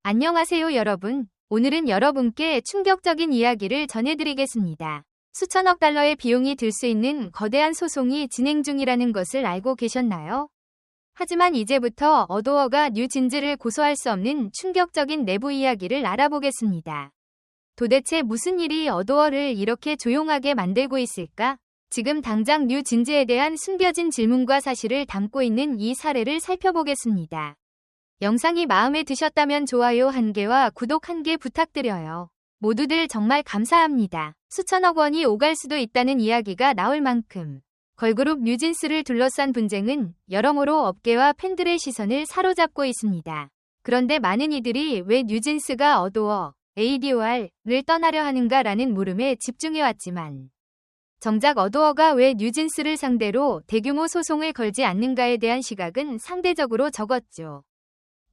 안녕하세요 여러분. 오늘은 여러분께 충격적인 이야기를 전해드리겠습니다. 수천억 달러의 비용이 들 수 있는 거대한 소송이 진행 중이라는 것을 알고 계셨나요? 하지만 이제부터 어도어가 뉴진즈를 고소할 수 없는 충격적인 내부 이야기를 알아보겠습니다. 도대체 무슨 일이 어도어를 이렇게 조용하게 만들고 있을까? 지금 당장 뉴진즈에 대한 숨겨진 질문과 사실을 담고 있는 이 사례를 살펴보겠습니다. 영상이 마음에 드셨다면 좋아요 1개와 구독 1개 부탁드려요. 모두들 정말 감사합니다. 수천억 원이 오갈 수도 있다는 이야기가 나올 만큼 걸그룹 뉴진스를 둘러싼 분쟁은 여러모로 업계와 팬들의 시선을 사로잡고 있습니다. 그런데 많은 이들이 왜 뉴진스가 어도어, ADOR를 떠나려 하는가라는 물음에 집중해왔지만 정작 어도어가 왜 뉴진스를 상대로 대규모 소송을 걸지 않는가에 대한 시각은 상대적으로 적었죠.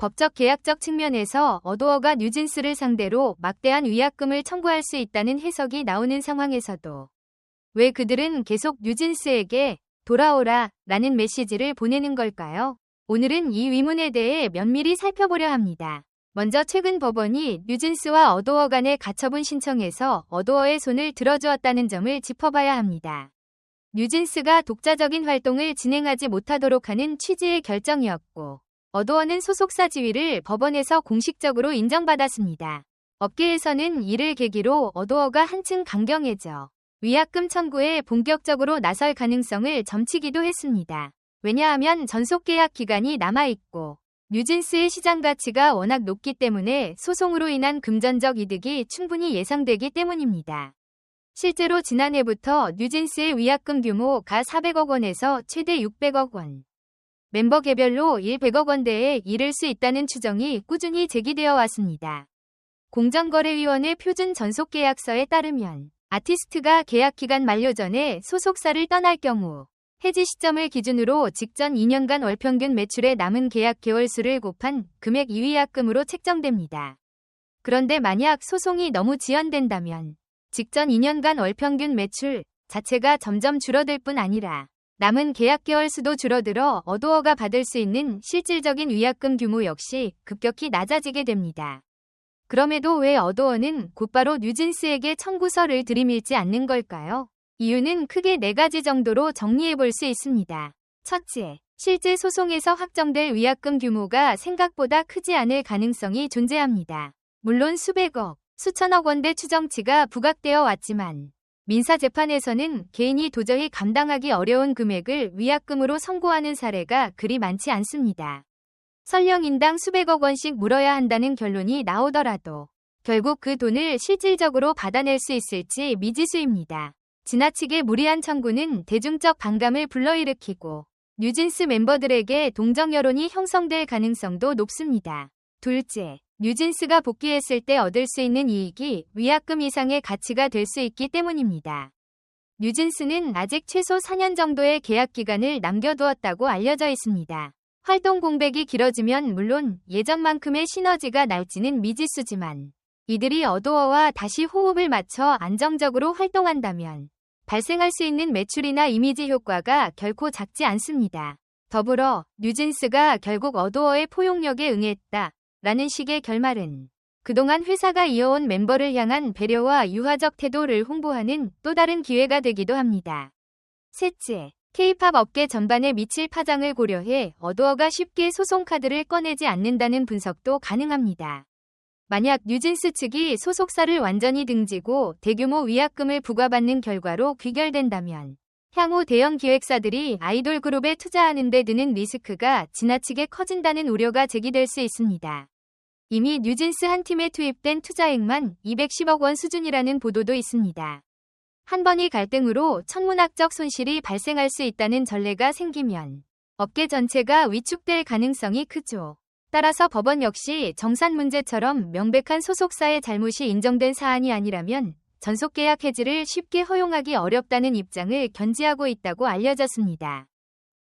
법적 계약적 측면에서 어도어가 뉴진스를 상대로 막대한 위약금을 청구할 수 있다는 해석이 나오는 상황에서도 왜 그들은 계속 뉴진스에게 돌아오라 라는 메시지를 보내는 걸까요? 오늘은 이 의문에 대해 면밀히 살펴보려 합니다. 먼저 최근 법원이 뉴진스와 어도어 간의 가처분 신청에서 어도어의 손을 들어주었다는 점을 짚어봐야 합니다. 뉴진스가 독자적인 활동을 진행하지 못하도록 하는 취지의 결정이었고 어도어는 소속사 지위를 법원에서 공식적으로 인정받았습니다. 업계에서는 이를 계기로 어도어가 한층 강경해져 위약금 청구에 본격적으로 나설 가능성을 점치기도 했습니다. 왜냐하면 전속계약 기간이 남아있고 뉴진스의 시장 가치가 워낙 높기 때문에 소송으로 인한 금전적 이득이 충분히 예상되기 때문입니다. 실제로 지난해부터 뉴진스의 위약금 규모가 400억 원에서 최대 600억 원. 멤버 개별로 100억 원대에 이를 수 있다는 추정이 꾸준히 제기되어 왔습니다. 공정거래위원회 표준 전속계약서에 따르면 아티스트가 계약기간 만료 전에 소속사를 떠날 경우 해지 시점을 기준으로 직전 2년간 월평균 매출의 남은 계약 개월수를 곱한 금액 이위약금으로 책정됩니다. 그런데 만약 소송이 너무 지연된다면 직전 2년간 월평균 매출 자체가 점점 줄어들 뿐 아니라 남은 계약 개월 수도 줄어들어 어도어가 받을 수 있는 실질적인 위약금 규모 역시 급격히 낮아지게 됩니다. 그럼에도 왜 어도어는 곧바로 뉴진스에게 청구서를 들이밀지 않는 걸까요? 이유는 크게 4가지 정도로 정리해 볼 수 있습니다. 첫째, 실제 소송에서 확정될 위약금 규모가 생각보다 크지 않을 가능성이 존재합니다. 물론 수백억, 수천억 원대 추정치가 부각되어 왔지만 민사재판에서는 개인이 도저히 감당하기 어려운 금액을 위약금으로 선고하는 사례가 그리 많지 않습니다. 설령 인당 수백억 원씩 물어야 한다는 결론이 나오더라도 결국 그 돈을 실질적으로 받아낼 수 있을지 미지수입니다. 지나치게 무리한 청구는 대중적 반감을 불러일으키고 뉴진스 멤버들에게 동정 여론이 형성될 가능성도 높습니다. 둘째, 뉴진스가 복귀했을 때 얻을 수 있는 이익이 위약금 이상의 가치가 될 수 있기 때문입니다. 뉴진스는 아직 최소 4년 정도의 계약 기간을 남겨두었다고 알려져 있습니다. 활동 공백이 길어지면 물론 예전만큼의 시너지가 날지는 미지수지만 이들이 어도어와 다시 호흡을 맞춰 안정적으로 활동한다면 발생할 수 있는 매출이나 이미지 효과가 결코 작지 않습니다. 더불어 뉴진스가 결국 어도어의 포용력에 응했다 라는 식의 결말은 그동안 회사가 이어온 멤버를 향한 배려와 유화적 태도를 홍보하는 또 다른 기회가 되기도 합니다. 셋째, K-팝 업계 전반에 미칠 파장을 고려해 어도어가 쉽게 소송 카드를 꺼내지 않는다는 분석도 가능합니다. 만약 뉴진스 측이 소속사를 완전히 등지고 대규모 위약금을 부과받는 결과로 귀결된다면 향후 대형 기획사들이 아이돌 그룹에 투자하는 데 드는 리스크가 지나치게 커진다는 우려가 제기될 수 있습니다. 이미 뉴진스 한 팀에 투입된 투자액만 210억 원 수준이라는 보도도 있습니다. 한 번의 갈등으로 천문학적 손실이 발생할 수 있다는 전례가 생기면 업계 전체가 위축될 가능성이 크죠. 따라서 법원 역시 정산 문제처럼 명백한 소속사의 잘못이 인정된 사안이 아니라면 전속계약 해지를 쉽게 허용하기 어렵다는 입장을 견지하고 있다고 알려졌습니다.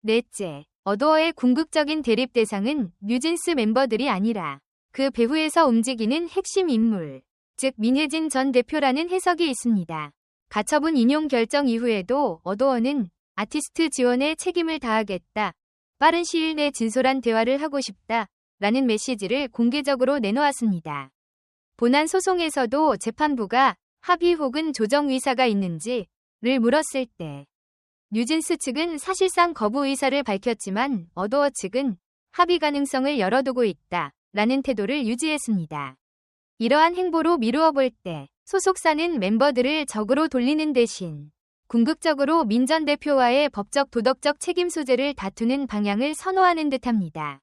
넷째, 어도어의 궁극적인 대립 대상은 뉴진스 멤버들이 아니라 그 배후에서 움직이는 핵심 인물, 즉 민혜진 전 대표라는 해석이 있습니다. 가처분 인용 결정 이후에도 어도어는 아티스트 지원에 책임을 다하겠다. 빠른 시일 내 진솔한 대화를 하고 싶다. 라는 메시지를 공개적으로 내놓았습니다. 본안 소송에서도 재판부가 합의 혹은 조정 의사가 있는지를 물었을 때 뉴진스 측은 사실상 거부 의사를 밝혔지만 어도어 측은 합의 가능성을 열어두고 있다 라는 태도를 유지했습니다. 이러한 행보로 미루어 볼 때 소속사는 멤버들을 적으로 돌리는 대신 궁극적으로 민 전 대표와의 법적 도덕적 책임 소재를 다투는 방향을 선호하는 듯합니다.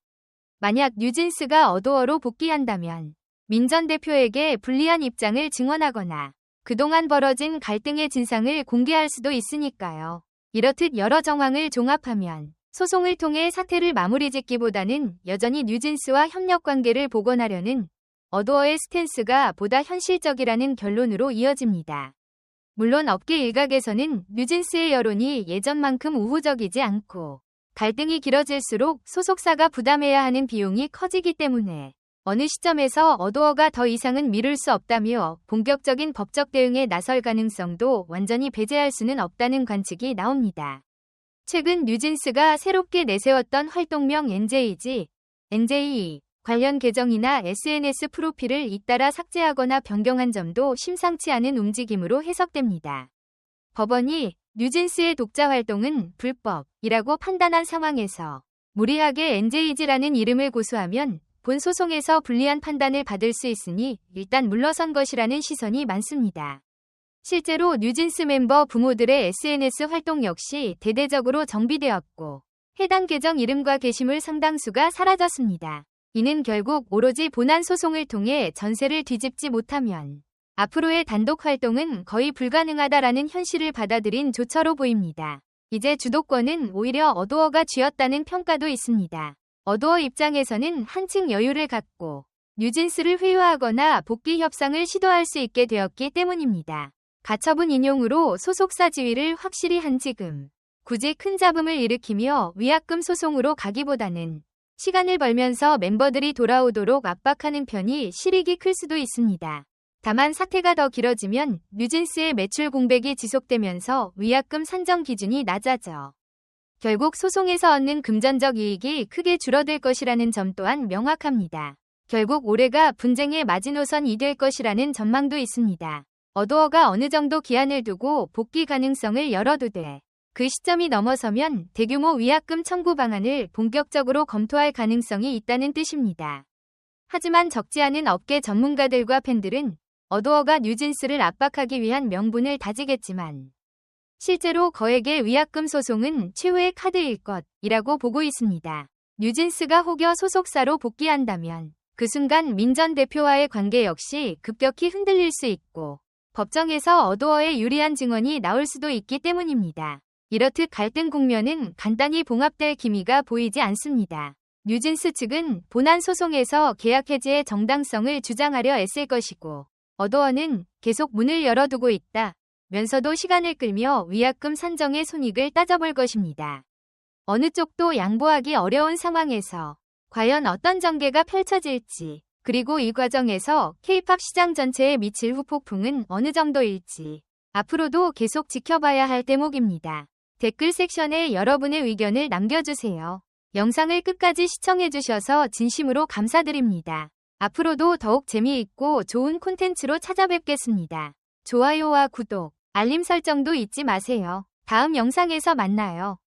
만약 뉴진스가 어도어로 복귀한다면 민 전 대표에게 불리한 입장을 증언하거나 그동안 벌어진 갈등의 진상을 공개할 수도 있으니까요. 이렇듯 여러 정황을 종합하면 소송을 통해 사태를 마무리짓기보다는 여전히 뉴진스와 협력관계를 복원하려는 어도어의 스탠스가 보다 현실적이라는 결론으로 이어집니다. 물론 업계 일각에서는 뉴진스의 여론이 예전만큼 우호적이지 않고 갈등이 길어질수록 소속사가 부담해야 하는 비용이 커지기 때문에 어느 시점에서 어도어가 더 이상은 미룰 수 없다며 본격적인 법적 대응에 나설 가능성도 완전히 배제할 수는 없다는 관측이 나옵니다. 최근 뉴진스가 새롭게 내세웠던 활동명 NJG, NJE 관련 계정이나 SNS 프로필을 잇따라 삭제하거나 변경한 점도 심상치 않은 움직임으로 해석됩니다. 법원이 뉴진스의 독자 활동은 불법이라고 판단한 상황에서 무리하게 NJG라는 이름을 고수하면 본 소송에서 불리한 판단을 받을 수 있으니 일단 물러선 것이라는 시선이 많습니다. 실제로 뉴진스 멤버 부모들의 SNS 활동 역시 대대적으로 정비되었고 해당 계정 이름과 게시물 상당수가 사라졌습니다. 이는 결국 오로지 본안 소송을 통해 전세를 뒤집지 못하면 앞으로의 단독 활동은 거의 불가능하다라는 현실을 받아들인 조처로 보입니다. 이제 주도권은 오히려 어도어가 쥐었다는 평가도 있습니다. 어도어 입장에서는 한층 여유를 갖고 뉴진스를 회유하거나 복귀 협상을 시도할 수 있게 되었기 때문입니다. 가처분 인용으로 소속사 지위를 확실히 한 지금 굳이 큰 잡음을 일으키며 위약금 소송으로 가기보다는 시간을 벌면서 멤버들이 돌아오도록 압박하는 편이 실익이 클 수도 있습니다. 다만 사태가 더 길어지면 뉴진스의 매출 공백이 지속되면서 위약금 산정 기준이 낮아져 결국 소송에서 얻는 금전적 이익이 크게 줄어들 것이라는 점 또한 명확합니다. 결국 올해가 분쟁의 마지노선이 될 것이라는 전망도 있습니다. 어도어가 어느 정도 기한을 두고 복귀 가능성을 열어두되 그 시점이 넘어서면 대규모 위약금 청구 방안을 본격적으로 검토할 가능성이 있다는 뜻입니다. 하지만 적지 않은 업계 전문가들과 팬들은 어도어가 뉴진스를 압박하기 위한 명분을 다지겠지만 실제로 거액의 위약금 소송은 최후의 카드일 것이라고 보고 있습니다. 뉴진스가 혹여 소속사로 복귀한다면 그 순간 민 전 대표와의 관계 역시 급격히 흔들릴 수 있고 법정에서 어도어에 유리한 증언이 나올 수도 있기 때문입니다. 이렇듯 갈등 국면은 간단히 봉합될 기미가 보이지 않습니다. 뉴진스 측은 본안 소송에서 계약 해지의 정당성을 주장하려 애쓸 것이고 어도어는 계속 문을 열어두고 있다 면서도 시간을 끌며 위약금 산정의 손익을 따져볼 것입니다. 어느 쪽도 양보하기 어려운 상황에서 과연 어떤 전개가 펼쳐질지 그리고 이 과정에서 K-팝 시장 전체에 미칠 후폭풍은 어느 정도일지 앞으로도 계속 지켜봐야 할 대목입니다. 댓글 섹션에 여러분의 의견을 남겨주세요. 영상을 끝까지 시청해주셔서 진심으로 감사드립니다. 앞으로도 더욱 재미있고 좋은 콘텐츠로 찾아뵙겠습니다. 좋아요와 구독, 알림 설정도 잊지 마세요. 다음 영상에서 만나요.